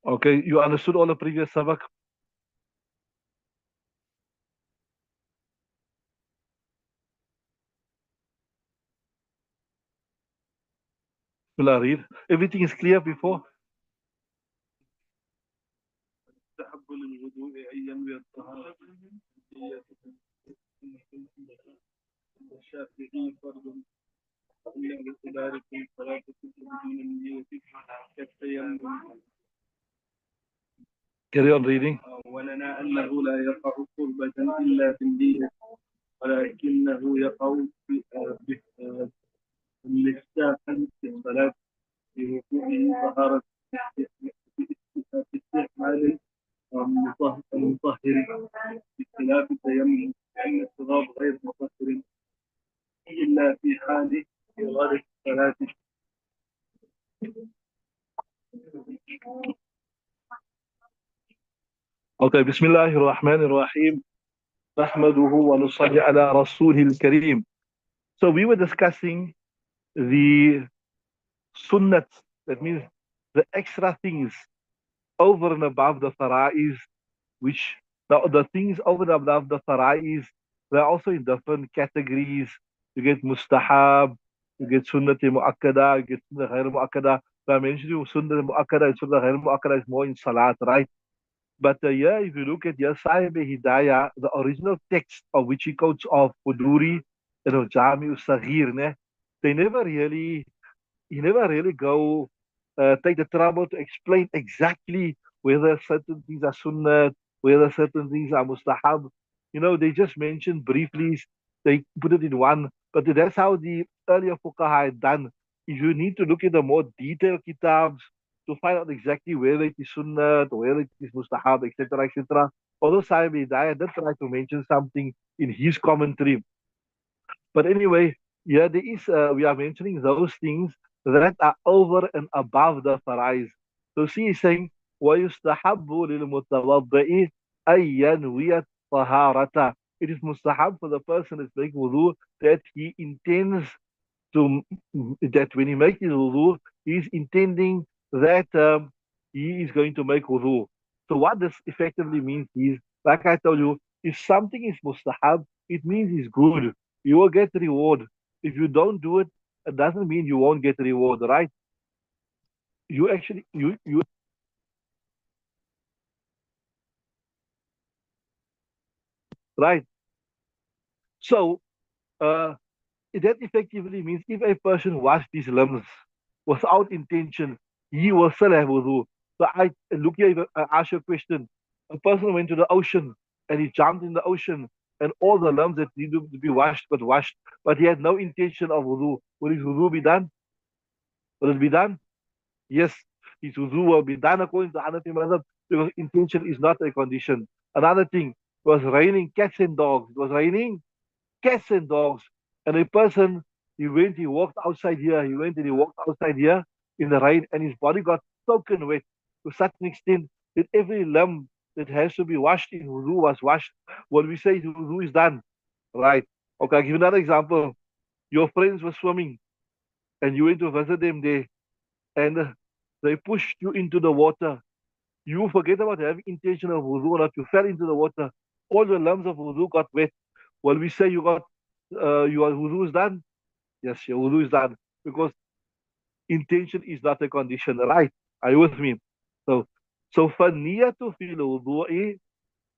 Okay, you understood all the previous sabak? Will I read? Everything is clear before? Carry on reading. ولنا أنه لا يقع قربة إلا في النية ولكنه يقع مفتاحا في الصلاة بوقوعه طهارة باستعمال المطهر بخلاف التيمم لأن التراب غير مطهر إلا في حال إرادة الصلاة. Okay, Bismillahir Rahmanir Rahim. Nahmaduhu wa nusalli ala Rasulil Kareem. So we were discussing the sunnat, that means the extra things over and above the fara'is, which the things over and above the fara'is, they're also in different categories. You get mustahab, you get sunnat mu'akkada, you get sunnat ghair mu'akkada. So I mentioned you sunnat mu'akkada and sunnat ghair mu'akkada is more in salat, right? But yeah, if you look at Sahib Hidayah, the original text of which he quotes of Quduri and of Jami Saghir, they never really, he never really go take the trouble to explain exactly whether certain things are sunnah, whether certain things are mustahab. They just mention briefly, they put it in one, but that's how the earlier fuqaha had done. If you need to look at the more detailed kitabs to find out exactly whether it is sunnah or whether it is mustahab, etc., etc. Although Sahib Hidayah did try to mention something in his commentary, but anyway, yeah, there is we are mentioning those things that are over and above the farais. So she is saying, وَيُسْتَحَبُّ لِلْمُتَوَضِّئِ أَن يَنْوِيَ الطَّهَارَةَ. It is mustahab for the person that's making wudu that he intends to, that when he makes his wudu, he is intending that he is going to make wudu. So what this effectively means is, like I told you, if something is mustahab, it means it's good. You will get reward. If you don't do it, it doesn't mean you won't get reward, right? You actually you right. So uh that effectively means if a person washed his limbs without intention, he will still have wudu. So I look here, if I ask you a question. A person went to the ocean and he jumped in the ocean and all the limbs that needed to be washed got washed, but he had no intention of wudu. Will his wudu be done? Will it be done? Yes, his wudu will be done according to Hanafi Madhab because intention is not a condition. Another thing, it was raining cats and dogs. It was raining cats and dogs. And a person, he walked outside here, he went and he walked outside here in the rain, and his body got soaking wet to such an extent that every limb that has to be washed in wudu was washed. What we say wudu is done. Right. Okay, I'll give you another example. Your friends were swimming and you went to visit them there and they pushed you into the water. You forget about having intention of wudu or not. You fell into the water. All the lumps of wudu got wet. Well, we say your wudu is done. Yes, your wudu is done because intention is not a condition, right? Are you with me? So, so فالنية في الوضوء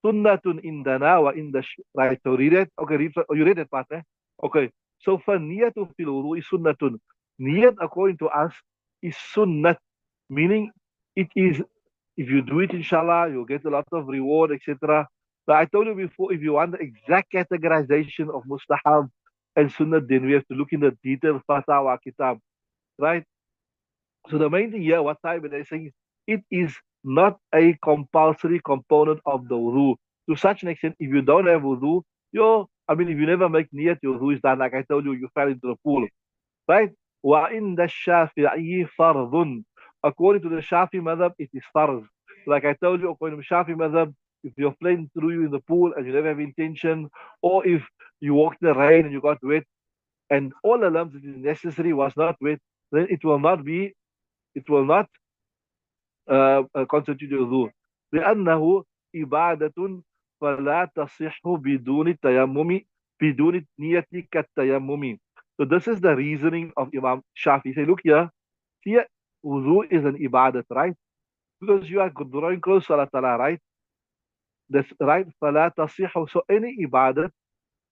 سنة عندنا وعند right. So read it. Okay, you read that part, eh? Okay. So فالنية في الوضوء سنة. Niyat according to us is sunnat, meaning it is, if you do it, inshallah, you'll get a lot of reward, etc. But I told you before, if you want the exact categorization of mustahab and sunnah, then we have to look in the detailed fatwa kitab, right? So the main thing here, what time they're saying, it is not a compulsory component of the wudu. To such an extent, if you don't have wudu, if you never make niyat, your wudu is done. Like I told you, you fell into the pool, right? وَإِنَّ الشَّافِعِيِّ فَرْضٌ. According to the Shafi madhab, it is farz. Like I told you, according to the Shafi madhab, if you're playing through you in the pool and you never have intention, or if you walked in the rain and you got wet, and all the lamps that is necessary was not wet, then it will not constitute wudu. لأنه إبادة فلا تصح بدون التيمم بدون النية كالتيمم. So this is the reasoning of Imam Shafi. Say, look here wudu is an ibadat, right? Because you are drawing close to Allah Ta'ala, right? That's right. فلا تصح. So any ibadat,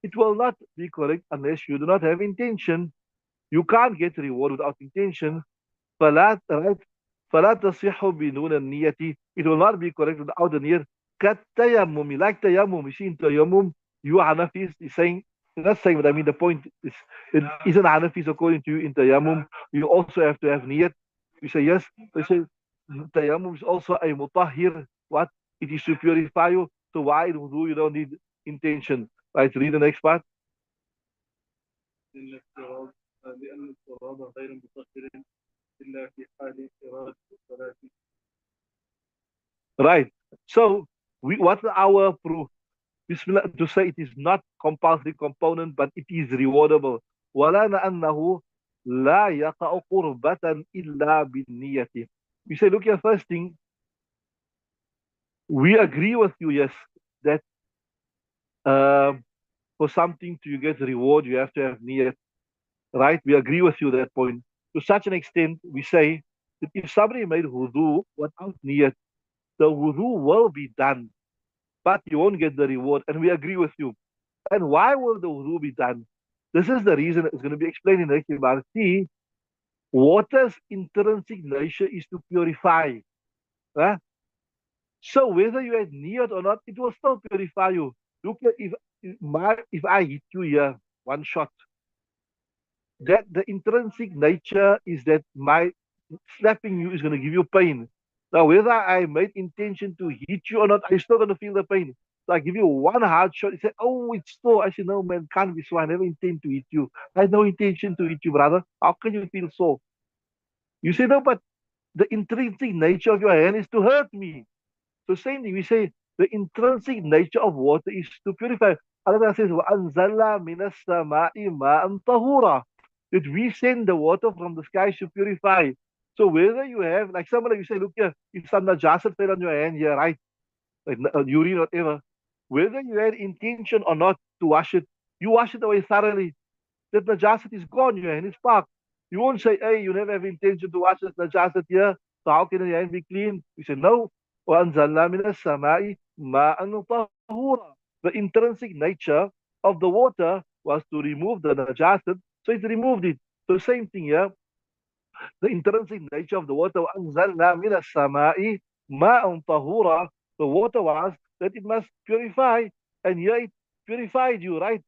it will not be correct unless you do not have intention. You can't get reward without intention. فلا right فلا تصح بدون النية. It will not be correct without the niyyah. كالتيمم, like tayammum. You see in tayammum, you Hanafis is saying, not saying, but I mean the point is, it isn't Hanafis according to you in tayammum. You also have to have niyyat. You say yes. They say tayammum is also a mutahhir. What? It is to purify you. So why in wudu you don't need intention? Right. Read the next part. لأن التراب غير مطهر إلا في حال إرادة الصلاة. Right. So what's our proof? Bismillah, to say it is not compulsory component, but it is rewardable. ولا أنه لا يقع قربة إلا بالنية. We say, look here, first thing, we agree with you, yes, that uh, for something to get reward, you have to have niyat, right? We agree with you that point. To such an extent, we say that if somebody made wudu without niyat, the wudu will be done, but you won't get the reward. And we agree with you. And why will the wudu be done? This is the reason it's going to be explained in the next about. See, water's intrinsic nature is to purify. Huh? So whether you had niyat or not, it will still purify you. Look, if I hit you here one shot, that the intrinsic nature is that my slapping you is going to give you pain. Now, whether I made intention to hit you or not, I'm still going to feel the pain. So I give you one hard shot. You say, oh, it's sore. I say, no, man, can't be sore. I never intend to hit you. I had no intention to hit you, brother. How can you feel sore? You say, no, but the intrinsic nature of your hand is to hurt me. So same thing, we say the intrinsic nature of water is to purify. Allah says, وَأَنزَلْنَا مِنَ السَّمَاءِ مَاءً طَهُورًا. That we send the water from the sky to purify. So whether you have, like somebody, you say, look here, if some najasat fell on your hand here, right? Like urine or whatever, whether you had intention or not to wash it, you wash it away thoroughly. That najasat is gone, your hand is parked. You won't say, hey, you never have intention to wash this najasat here, so how can your hand be clean? You say, no. وَأَنزَلْنَا مِنَ السَّمَاءِ مَاءً طَهُورًا. The intrinsic nature of the water was to remove the najasat, so it removed it. So same thing here, the intrinsic nature of the water, وَأَنزَلْنَا مِنَ السَّمَاءِ مَاءً طَهُورًا. The water was that it must purify, and here it purified you, right?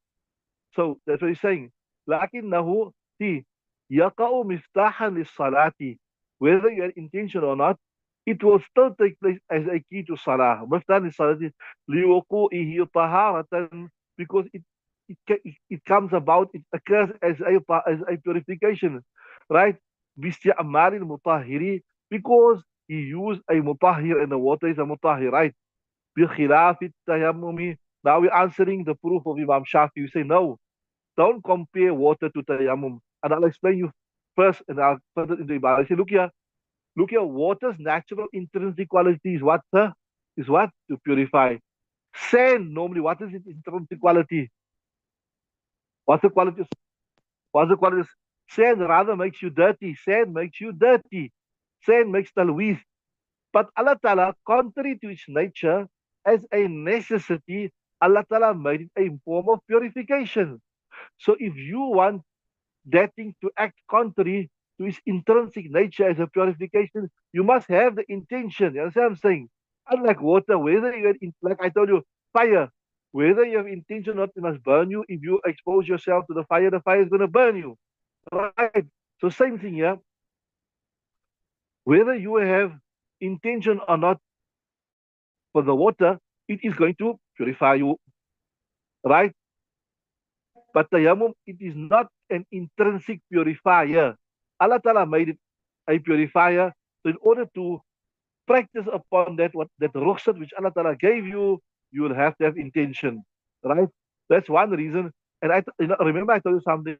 So that's what he's saying. لكنه see يقع مفتاحا للصلاة. Whether you had intention or not, it will still take place as a key to salah. مفتاح للصلاة لوقوعه طهارة, because it comes about, it occurs as a purification, right? باستعمال المطهر, because he used a mutahhir, and the water is a mutahhir, right? بخلاف التيمم. Now we're answering the proof of Imam Shafi. You say no. Don't compare water to tayammum. And I'll explain you first, and I'll further into Ibadah. Say, look here, water's natural intrinsic quality is what, sir? Is what? To purify. Sand, normally, what is its intrinsic quality? What's the quality? What's the quality? Sand rather makes you dirty. Sand makes you dirty. Sand makes talweez. But Allah Ta'ala, contrary to its nature, as a necessity, Allah Ta'ala made it a form of purification. So if you want that thing to act contrary to its intrinsic nature as a purification, you must have the intention. You understand what I'm saying? Unlike water, whether you have, like I told you, fire, whether you have intention or not, it must burn you. If you expose yourself to the fire is going to burn you. Right? So same thing here. Whether you have intention or not for the water, it is going to purify you. Right? But tayammum, it is not an intrinsic purifier. Allah Ta'ala made it a purifier. So in order to practice upon that, what that rukhsat which Allah Ta'ala gave you, you will have to have intention. Right? That's one reason. And remember I told you something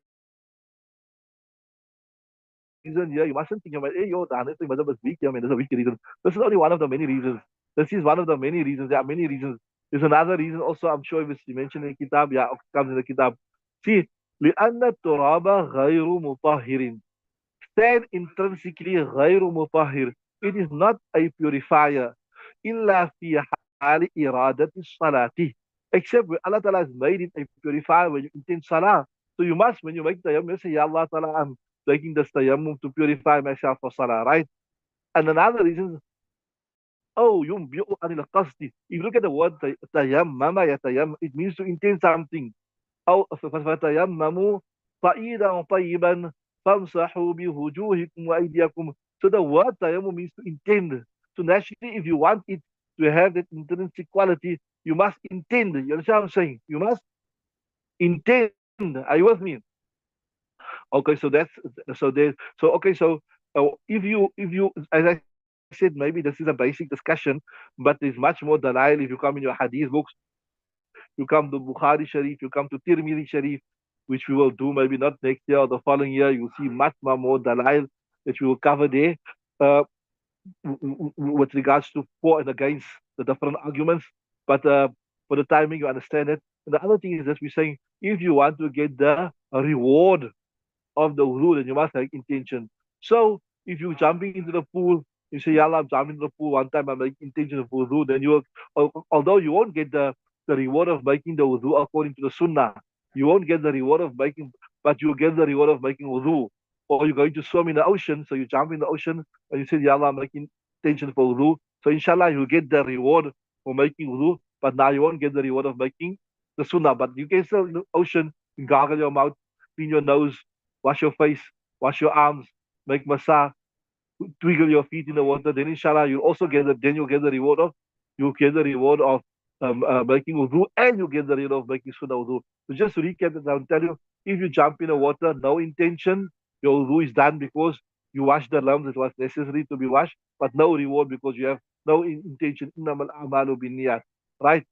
reason here. You mustn't think, hey, yo, the Hanafi Madhab is weak here, man. There's a weak reason. This is only one of the many reasons. This is one of the many reasons. There are many reasons. There's another reason also, I'm sure, if you mentioned in the Kitab, yeah, it comes in the Kitab. See, لأن التراب غير مطهر. Sand intrinsically غير مطهر. It is not a purifier. إلا في حال إرادة الصلاة. Except when Allah Ta'ala has made it a purifier when you intend salah. So you must, when you make tayammum, you say, Ya Allah Ta'ala, I'm taking this tayammum to purify myself for salah, right? And another reason, oh, yumbi'u anil qasdi. If you look at the word tayammama yatayammam, it means to intend something. أو فتيمموا صعيدا طيبا فامسحوا بوجوهكم وأيديكم. So the word tayammum means to intend. So naturally, if you want it to have that intrinsic quality, you must intend. You understand what I'm saying? You must intend. Are you with me? Okay, so that's so there. So okay, so if you as I said, maybe this is a basic discussion, but there's much more dalail if you come in your hadith books. You come to Bukhari Sharif, you come to Tirmidhi Sharif, which we will do maybe not next year or the following year. You'll see much more dalail that we will cover there uh, with regards to for and against the different arguments. But for the timing, you understand it. And the other thing is that we're saying if you want to get the reward of the wudu, then you must have intention. So if you're jumping into the pool, you say, Yalla, I'm jumping into the pool one time, I'm making intention of wudu, then although you won't get the reward of making the wudu according to the sunnah, you won't get the reward of making, but you'll get the reward of making wudu. Or you're going to swim in the ocean, so you jump in the ocean and you say, Yalla, I'm making intention for wudu. So inshallah, you'll get the reward for making wudu, but now you won't get the reward of making the sunnah. But you can still in the ocean, gargle your mouth, clean your nose, wash your face, wash your arms, make massage, twiggle your feet in the water. Then inshallah you'll get the reward of making wudu, and you get the reward of making sunnah wudu. So just to recap it, I'll tell you, if you jump in the water, no intention, your wudu is done because you wash the lumps, it was necessary to be washed, but no reward because you have no intention. Innamal a'malu binniyat. Right?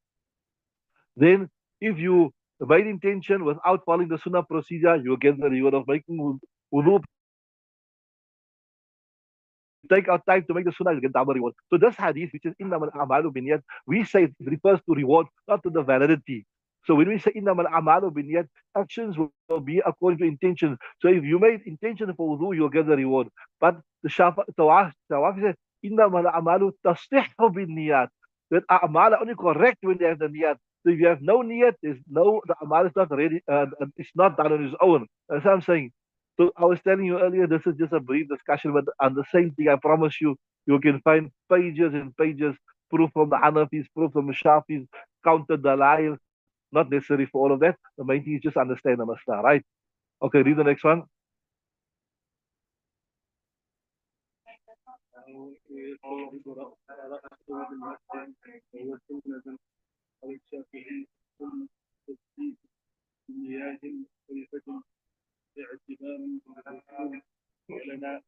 Then if you made intention without following the sunnah procedure, you get the reward of making wudu. But if you take out time to make the sunnah, you get double reward. So this hadith, which is innamal a'malu binniyat, we say it refers to reward, not to the validity. So when we say innamal a'malu binniyat, actions will be according to intention. So if you made intention for wudu, you'll get the reward. But the Tawafi says innamal a'malu tasihhu binniyat. That a'mal are only correct when they have the niyat. So if you have no niyat, the amal is not ready, it's not done on its own. That's what I'm saying. So I was telling you earlier, this is just a brief discussion, but on the same thing, I promise you, you can find pages and pages, proof from the Hanafis, proof from the Shafis, counter dalail, not necessary for all of that. The main thing is just understand the Masna, right? Okay, read the next one. لنا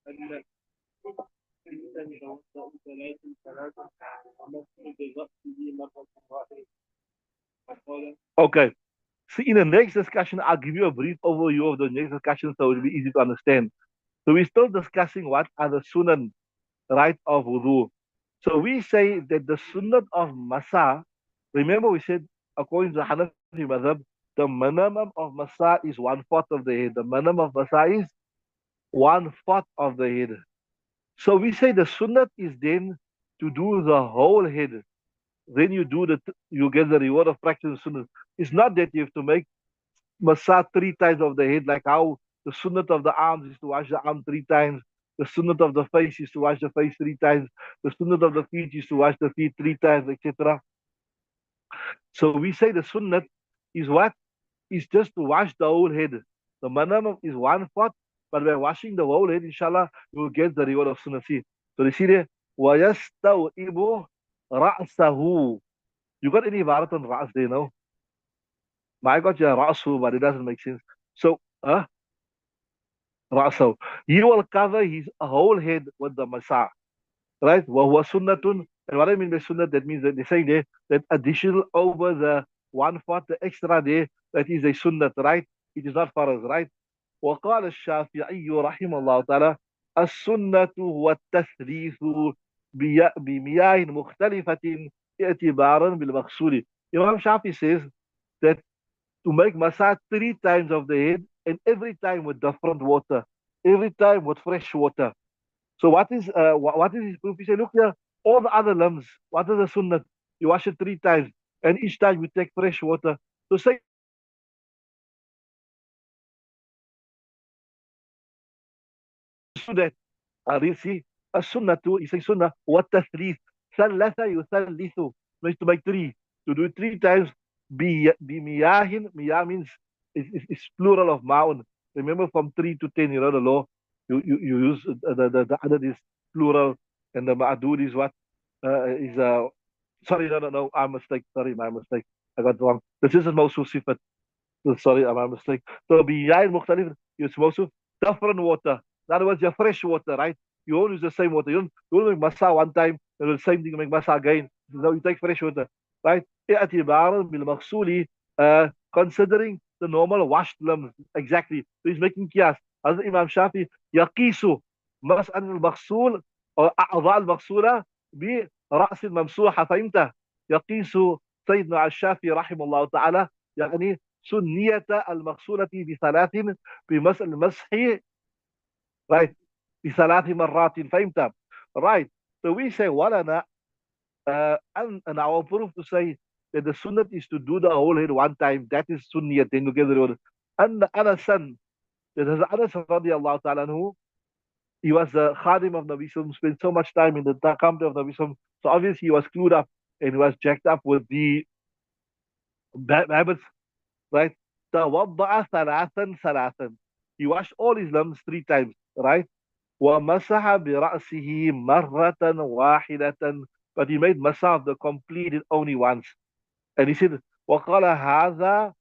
أن الإنسان يتوضأ ثلاث ومسح برأسه مرة واحدة. Okay. So in the next discussion, I'll give you a brief overview of the next discussion so it'll be easy to understand. So we're still discussing what are the sunan, right, of wudu. So we say that the sunnah of masa, remember we said according to the Hanafi madhab, the minimum of masa is 1/4 of the head. The minimum of masa is 1/4 of the head. So we say the sunnah is then to do the whole head. Then you get the reward of practicing sunnah. It's not that you have to make masa 3 times of the head, like how the sunnah of the arms is to wash the arm 3 times. The sunnah of the face is to wash the face 3 times. The sunnah of the feet is to wash the feet 3 times, etc. So we say the sunnah is what? Is just to wash the whole head. The minimum is 1/4, but by washing the whole head, inshallah, you will get the reward of sunnah. See? So you see there, وَيَسْتَوْئِبُ رَأْسَهُ. You got any ibarat on Ra's there, no? I got your Ra'su, but it doesn't make sense. So, Ra'sahu. He will cover his whole head with the masa. Right? وَهُوَ sunnatun. And what I mean by sunnah, that means that they're saying there that additional over the 1/4, the extra there, that is a sunnat, right? It is not faraz, right? وقال الشافعي رحمه الله تعالى السنة هو التثليث بمياه مختلفة اعتبارا بالمغسول. Imam Shafi says that to make massage three times of the head and every time with different water, every time with fresh water. So what is his proof? He said, look here, all the other limbs, what is the sunnah? You wash it three times, and each time you take fresh water. So say that see a sunnah too. He says sunnah what tasrif. Thalatha yuthalithu means to make three. To do it three times. Be miyahin. Miyah means it's plural of ma'un. Remember from 3 to 10, you know the law. You use the adad is plural and the ma'adud is what is sorry, no, I'm mistake. Sorry, my mistake. I got wrong. This is mawsuf sifat. Sorry, my mistake. So بياين مختلف you're supposed to different water. In other words, your fresh water, right? You won't use the same water. You don't make masa one time and the same thing you make masa again. No, you take fresh water, right? اعتبارا بالمغسول considering the normal washed limbs. Exactly. So he's making قياس. As Imam Shafi يقيس مسألة المغسول أو أعضاء المغسولة برأس الممسوحة. فهمت؟ يقيس سيدنا الشافعي رحمه الله تعالى يعني سنية المغسولة بثلاث بمسح المسح right بثلاث مرات. فهمت؟ Right. So we say ولنا and our proof to say that the sunnah is to do the whole head one time. That is sunniyat. Then you get the word. And Anas son, that is Anas radiallahu ta'ala anhu, he was the khadim of Nabi Sallam, spent so much time in the company of Nabi Sallam. So obviously he was clued up and he was jacked up with the bad habits, right? توضأ ثلاثا ثلاثا. He washed all his limbs three times, right? ومسح برأسه مرة واحدة. But he made masah of the completed only once. And he said, وقال هذا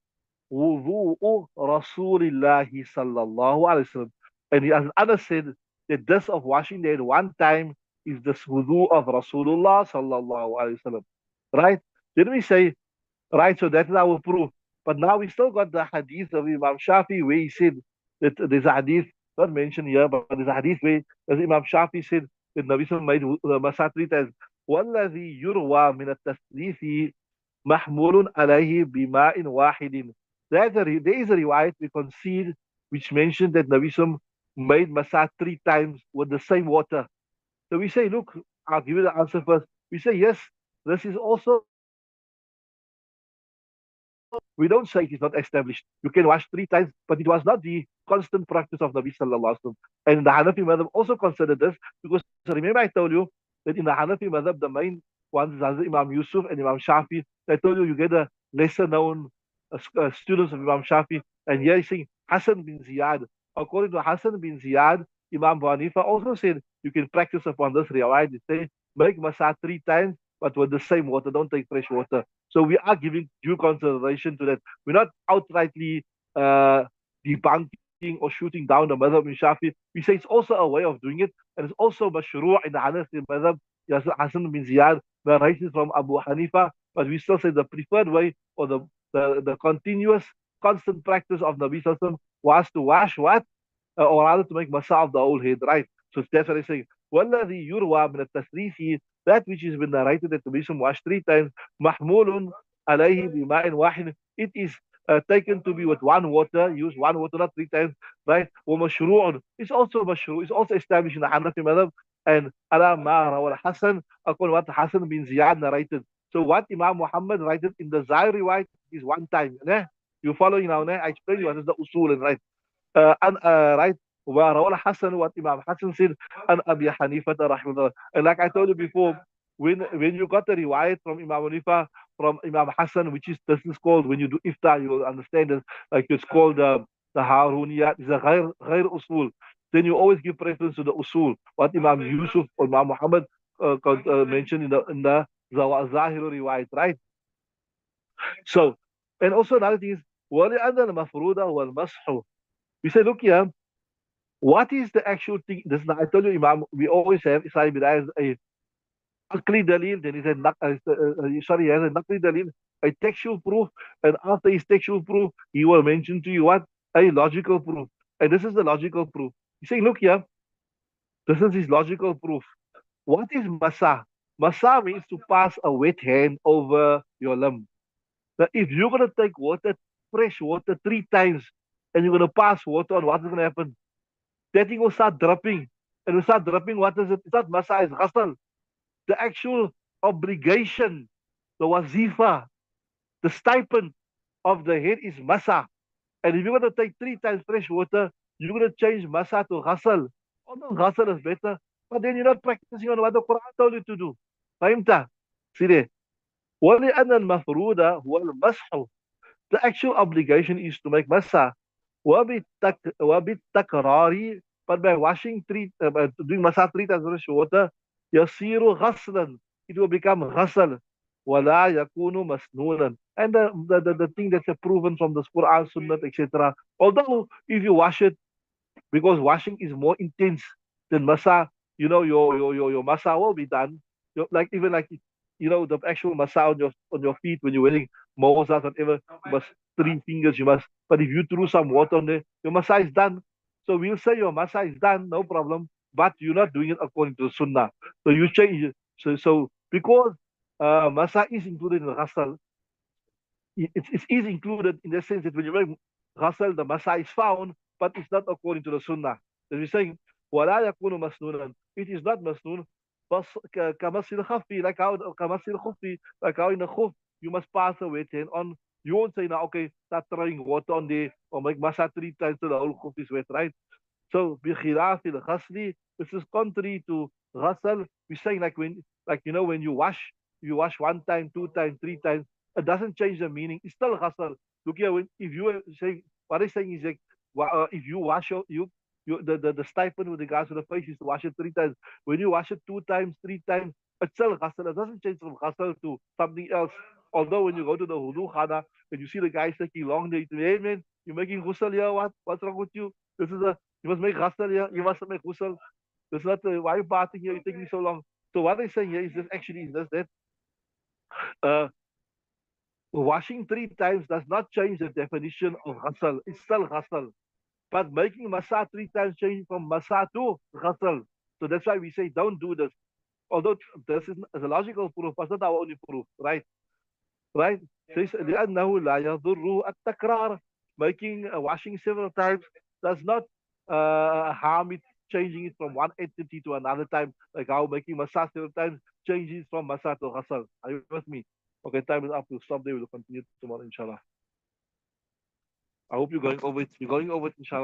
وضوء رسول الله صلى الله عليه وسلم. And he, as others said, that this of washing the head one time is the wudu of Rasulullah sallallahu alaihi wasallam. Right? Didn't we say, right? So that is our proof. But now we still got the hadith of Imam Shafi where he said that there's a hadith, not mentioned here, but there's a hadith where as Imam Shafi said that Nabi Sallam made Masah three times. وَالَّذِي يُرْوَى مِنَ التَّثْلِيثِ مَحْمُولٌ عَلَيْهِ بِمَاءٍ وَاحِدٍ. There is a riwayat we concede which mentioned that Nabi Sallam made Masah three times with the same water. So we say, look, I'll give you the answer first. We say, yes, this is also we don't say it is not established. You can wash three times, but it was not the constant practice of Nabi Sallallahu Alaihi Wasallam. And the Hanafi Madhab also considered this because remember I told you that in the Hanafi Madhab, the main ones is Imam Yusuf and Imam Shafi. I told you you get a lesser known students of Imam Shafi. And here he's saying Hassan bin Ziyad. According to Hassan bin Ziyad, Imam Abu Hanifa also said you can practice upon this riwayat. They say make masah three times, but with the same water. Don't take fresh water. So we are giving due consideration to that. We're not outrightly debunking or shooting down the madhab in Shafi. We say it's also a way of doing it, and it's also mashru' in the Hanafi madhab. Hassan bin Ziyad narrated from Abu Hanifa, but we still say the preferred way or the continuous, constant practice of Nabi Sallallahu Alaihi Wasallam was to wash what? Or rather to make masa of the whole head, right? So that's what I say. وَالَّذِي يُرْوَى مِنَ التَّثْلِيثِ. That which has been narrated that the Nabi washed three times, مَحْمُولٌ عَلَيْهِ بِمَاءٍ وَاحِدٍ. It is taken to be with one water, use one water, not three times, right? وَمَشْرُوعٌ. It's also mashru', it's also established in the Hanafi madhab. And ala ma rawal Hasan, according to what Hassan bin Ziyad narrated. So what Imam Muhammad narrated in the Zahir riwayat is one time. You following now? I explain you what is the usul, right? Right? وروى الحسن what Imam Hassan said and Abi Hanifa rahimahullah. And like I told you before, when you got the riwayat from Imam Hanifa, from Imam Hassan, which is this is called when you do iftar, you will understand it. Like it's called the Haruniyat. It's a ghair usul. Then you always give preference to the usul. What Imam Yusuf or Imam Muhammad mentioned in the Zahiru riwayat, right? So, and also another thing is وَلِأَنَّ الْمَفْرُودَ وَالْمَسْحُ. We say, look here, what is the actual thing? This I told you, Imam, we always have Isai Bidayah as a Akli Dalil, then he said, sorry, he has a Nakli Dalil, a textual proof, and after his textual proof, he will mention to you what? A logical proof. And this is the logical proof. He's saying, look here, this is his logical proof. What is masa? Masa means to pass a wet hand over your limb. Now, if you're going to take water, fresh water, 3 times, and you're going to pass water on, what's going to happen? That thing will start dripping. And will start dripping, what is it? It's not masa, it's ghasal. The actual obligation, the wazifa, the stipend of the head is masa. And if you're going to take 3 times fresh water, you're going to change masa to ghasal. Although ghasal is better, but then you're not practicing on what the Quran told you to do. فهمت? See there. ولأن المفروض هو المسح. The actual obligation is to make masa. وبالتكرار, but by washing doing masa 3 times fresh water, يصير غسلا. It will become ghasal. ولا يكون مسنونا. And the thing that's proven from the Quran, Sunnah, etc. Although if you wash it, because washing is more intense than masa. Your masa will be done. Like even like the actual masa on your feet when you're wearing mosas, whatever, you must 3 fingers, you must. But if you threw some water on there, your masa is done. So we'll say your masa is done, no problem. But you're not doing it according to the sunnah. So you change it. So because masa is included in the ghasal, it is included in the sense that when you make ghasal, the masa is found, but it's not according to the sunnah. That we're saying, وَلَا يَكُونُ مَسْنُونًا. It is not masnoon, but كَمَسِّ الْخَفِّ, كَمَسِّ الْخُفِّ, like how in the khuf, you must pass a wet hand on. You won't say now, okay, start throwing water on there, or make masa 3 times so the whole khuf is wet, right? So بخلاف الغسل, this is contrary to ghasal. We're saying when you wash 1 time, 2 times, 3 times, it doesn't change the meaning. It's still ghasal. Look here, if you are saying what I'm saying is like if you wash the stipend with regards to the face is to wash it 3 times. When you wash it 2 times, 3 times, it's still ghasal. It doesn't change from ghasal to something else. Although when you go to the wudu khana and you see the guys taking long, they say, hey man, you're making ghusl here, what? What's wrong with you? This is a You must make ghasal here. You must make ghusl. There's not why are you bathing here? You're taking so long. So what they're saying here is this actually is this that uh, washing 3 times does not change the definition of ghasal. It's still ghasal. But making masa 3 times change from masa to ghasal. So that's why we say don't do this. Although this is a logical proof, but not our only proof, right? Right? Says لأنه لا يضر التكرار. Making washing several times does not harm it, changing it from one entity to another time, like how making massage several times changes from massage to ghasal. Are you with me? Okay, time is up. We'll stop there. We'll continue tomorrow, inshallah. I hope you're going over it. You're going over it, inshallah.